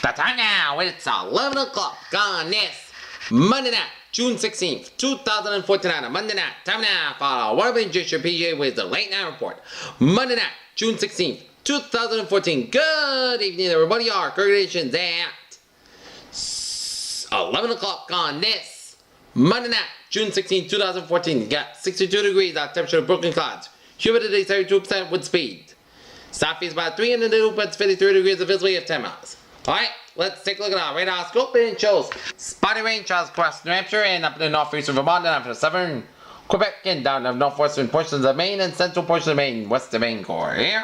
The time now, it's 11 o'clock on this Monday night, June 16th, 2014 on a Monday night. Time now for what I've been just your PJ with the late night report. Monday night, June 16th, 2014. Good evening, everybody. Our congratulations at 11 o'clock on this Monday night, June 16th, 2014. Got 62 degrees, our temperature of broken clouds. Humidity 32% wind speed. Southeast about 300 degrees, 53 degrees of visibility of 10 miles. Alright, let's take a look at our radar scope, and it shows spotty rain showers across New Hampshire and up in the northeastern Vermont, down to southern Quebec, and down to northwestern portions of Maine and central portions of Maine, west of Vancouver here.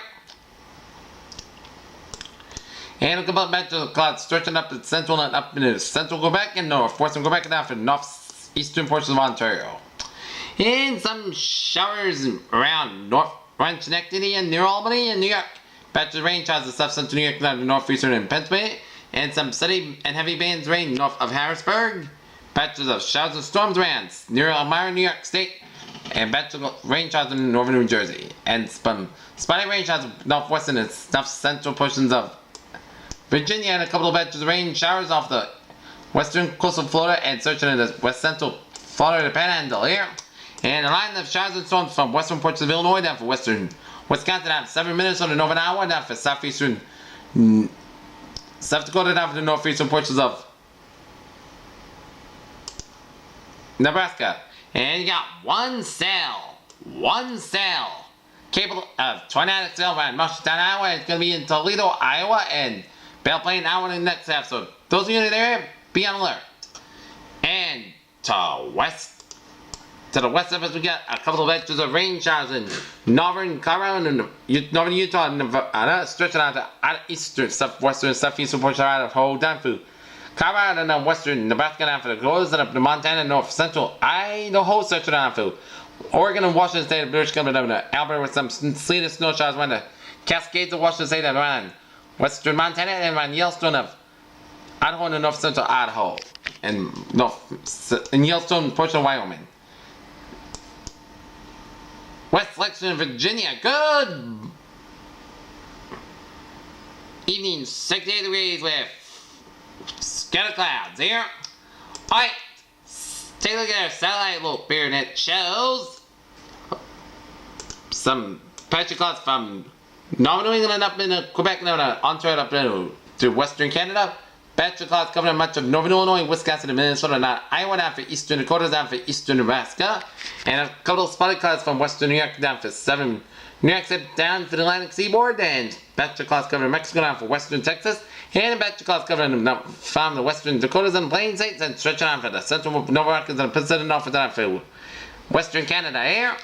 And a couple of batches of clouds stretching up to central and up into central Quebec and northwestern Quebec and down to northeastern portions of Ontario. And some showers around around Schenectady and near Albany and New York. Patches of rain showers of south central New York down to northeastern and Pennsylvania, and some steady and heavy bands of rain north of Harrisburg. Patches of showers and storms around near Elmira, New York State, and patches of rain showers in northern New Jersey, and some spotty rain showers of northwestern and south central portions of Virginia, and a couple of patches of rain showers off the western coast of Florida and searching into west central Florida Panhandle here. And a line of showers and storms from western portions of Illinois down for western Wisconsin down for 7 minutes on the northern Iowa, down for southeastern South Dakota, down for the northeastern portions of Nebraska. And you got one cell capable of 29 XL around Marshalltown, Iowa. It's going to be in Toledo, Iowa, and Belle Plaine, Iowa in the next half. So those of you in the area, be on alert. And to the west of us, we got a couple of inches of rain showers in northern Colorado and northern Utah and Nevada, stretching out to eastern, southwestern, southeastern portion of Idaho, down to Colorado and western Nebraska, down for the Dakotas, and up to Montana and north central Idaho, stretching down to Oregon and Washington State, British Columbia, down to Alberta with some sleet and snow showers around the Cascades of Washington State and around western Montana and around Yellowstone of Idaho and north central Idaho and Yellowstone portion of Wyoming. West Selection, Virginia, good evening, 68 degrees with scattered clouds here. Alright, take a look at our satellite look here, and it shows some patchy clouds from northern New England up into Quebec, and Ontario up into western Canada. Patchy clouds covering much of northern Illinois, Wisconsin, and Minnesota, not Iowa, down for eastern Dakota, down for eastern Nebraska, and a couple of spotty clouds from western New York down for southern New York State, down to the Atlantic seaboard, and patchy clouds covering Mexico down for western Texas, and patchy clouds covering from the western Dakotas and Plains states, and stretching on for the central North Americas and Pacific Northwest down for western Canada here.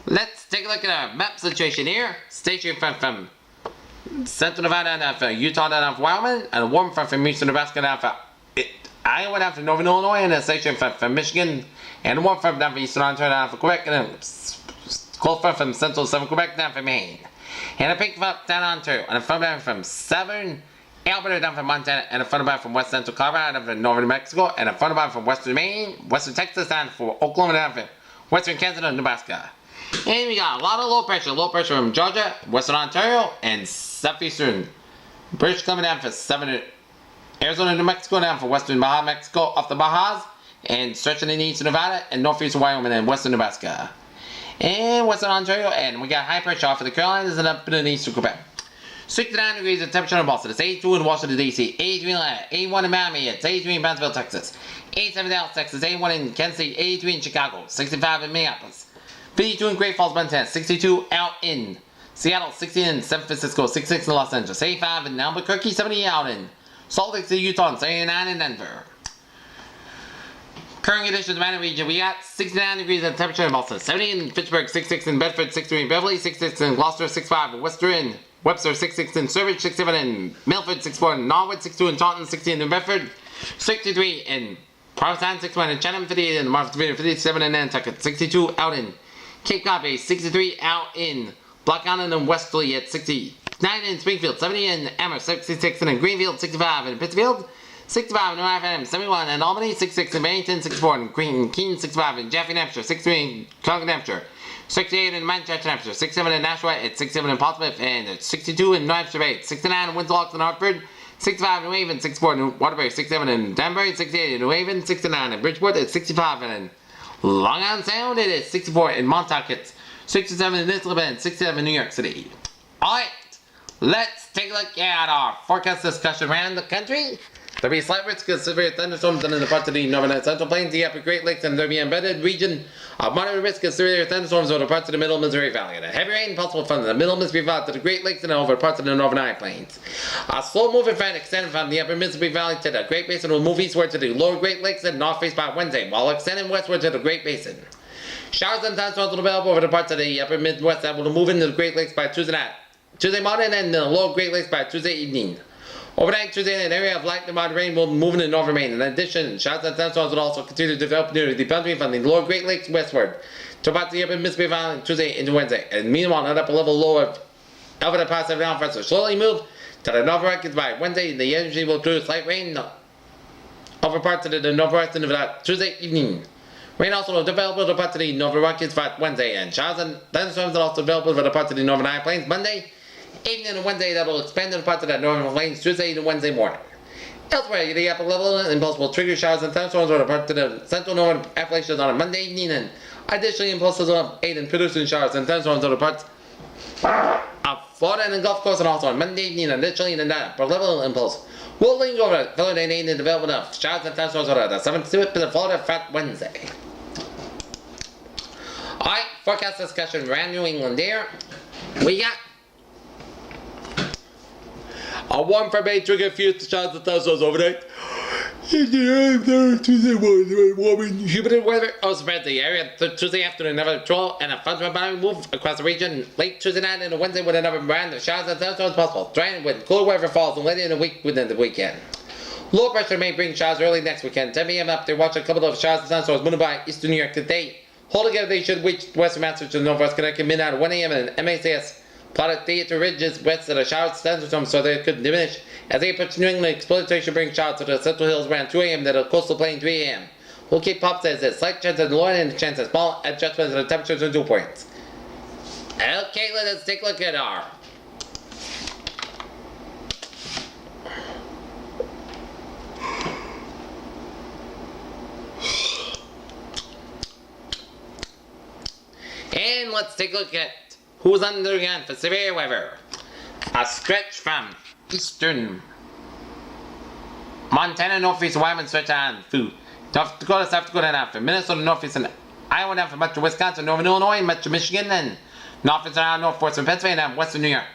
Let's take a look at our map situation here. Station from central Nevada down for Utah, down for Wyoming, and a warm front from eastern Nebraska down for Iowa, down for northern Illinois, and a station from Michigan, and a warm front down for eastern Ontario, down for Quebec, and a cold front from central southern Quebec down for Maine, and a pink front down Ontario, and a front down from southern Alberta down from Montana, and a front down from west central Colorado down for northern New Mexico, and a front down from western Maine, western Texas down for Oklahoma down for western Kansas and Nebraska. And we got a lot of low pressure from Georgia, western Ontario, and southeastern British Columbia down for southern Arizona, New Mexico, down for western Baja Mexico off the Bajas, and stretching in eastern Nevada and northeastern Wyoming and western Nebraska. And western Ontario, and we got high pressure off of the Carolinas and up in the eastern Quebec. 69 degrees of temperature in Boston. It's 82 in Washington, D.C., 83 in Atlanta, 81 in Miami, it's 83 in Brownsville, Texas, 87 in Dallas, Texas, 81 in Kansas City, 83 in Chicago, 65 in Minneapolis, 52 in Great Falls, Montana, 62 out in Seattle, 60 in San Francisco, 66 in Los Angeles, 85 in Albuquerque, 70 out in Salt Lake City, Utah, and 79 in Denver. Current conditions in the Mountain region, we got 69 degrees of temperature in Boston, 70 in Pittsburgh, 66 in Bedford, 63 in Beverly, 66 in Gloucester, 65 in Worcester, in Webster, 66 in Sturbridge, 67 in Milford, 64 in Norwood, 62 in Taunton, 60 in New Bedford, 63 in Provincetown, 61 in Chatham, 58 in Martha's 57 in Nantucket, 62 out in Cape Cod Bay, 63 out in Block Island and Westerly at 69 in Springfield, 70 in Amherst, 66 in Greenfield, 65 in Pittsfield, 65 in New Hampshire, 71 in Albany, 66 in Bennington, 64 in Keene, 65 in Jaffe, New Hampshire, 63 in Concord, New Hampshire, 68 in Manchester, Hampshire, 67 in Nashua, it's 67 in Portsmouth, and it's 62 in New Hampshire Bay, 69 in Windsor and Hartford, 65 in New Haven, 64 in Waterbury, 67 in Danbury, 68 in New Haven, 69 in Bridgeport, it's 65 in Long Island Sound, it is 64 in Montauk, it's 67 in Islip, and 67 in New York City. Alright, let's take a look at our forecast discussion around the country. There'll be a slight risk of severe thunderstorms in the parts of the northern and central plains, the upper Great Lakes, and there'll be an embedded region of moderate risk of severe thunderstorms over parts of the middle Missouri Valley. And a heavy rain possible from the middle Mississippi Valley to the Great Lakes and over parts of the northern High Plains. A slow moving front extending from the upper Mississippi Valley to the Great Basin will move eastward to the lower Great Lakes and northeast by Wednesday, while extending westward to the Great Basin. Showers and thunderstorms will develop over the parts of the upper Midwest that will move into the Great Lakes by Tuesday morning and the lower Great Lakes by Tuesday evening. Overnight Tuesday, an area of light to moderate rain will move into northern Maine. In addition, showers and thunderstorms will also continue to develop near the boundary from the lower Great Lakes westward to about the upper Mississippi Valley Tuesday into Wednesday. And meanwhile, an upper level low of over the past 7 hours will slowly move to the North Rockies by Wednesday. The energy will include slight rain over parts of the northwest and about Tuesday evening. Rain also will develop over parts of the Northern Rockies by Wednesday, and showers and thunderstorms will also develop over the parts of the Northern High Plains Monday evening and Wednesday. That will expand to the parts of the Northern Plains Tuesday and Wednesday morning. Elsewhere, the upper level impulse will trigger showers and thunderstorms over the parts of the central northern Appalachians on a Monday evening, and additionally, impulses will aid in producing showers and thunderstorms over the parts of Florida and the Gulf Coast, and also on Monday evening. Additionally, the upper level impulse will linger over Florida and aid in the development of showers and thunderstorms over the southern tip of Florida for Wednesday. Alright, forecast discussion around New England there. We got a warm front may trigger a few showers and thunderstorms overnight. In the area Tuesday morning, warming humid weather also spread the area Tuesday afternoon, another troll and a front boundary move across the region late Tuesday night and Wednesday with another round of showers and thunderstorms possible. Drying with cooler weather falls and later in the week within the weekend. Low pressure may bring showers early next weekend. 10 p.m. up there, watch a couple of showers and thunderstorms moving by eastern New York today. Hold together, they should reach western Massachusetts and northwest Connecticut midnight at 1 a.m. and MACS plotted theater ridges west of the showers and thunderstorms so they could diminish. As they approach New England, exploratory should bring showers to the central hills around 2 a.m. to the coastal plain 3 a.m. We'll keep pops as a slight chance of lower and chance of small adjustments in the temperatures and dew points. Okay, let us take a look at our and let's take a look at who's under the gun for severe weather. A stretch from eastern Montana, northeast Wyoming, stretch on through North Dakota, South Dakota, down from Minnesota, northeast and Iowa, down from much of Wisconsin, northern Illinois, much of Michigan, and northeast and northwestern Pennsylvania, and western New York.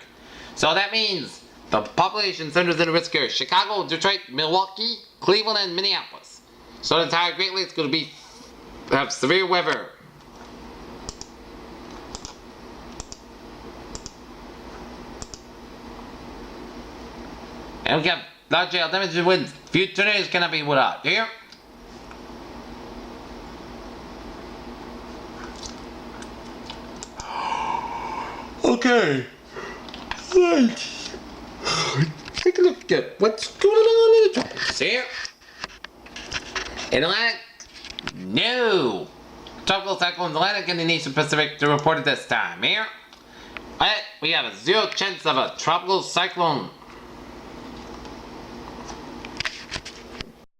So that means the population centers in the risk area: Chicago, Detroit, Milwaukee, Cleveland, and Minneapolis. So the entire Great Lakes is going to have severe weather. And we have large hail damage and winds. Few tornadoes cannot be put out. Here. Okay. Right. Take a look at what's going on in the tropics here. In Atlantic, no. Tropical cyclone in Atlantic and the Eastern Pacific to report at this time. Here. Alright, we have a 0 chance of a tropical cyclone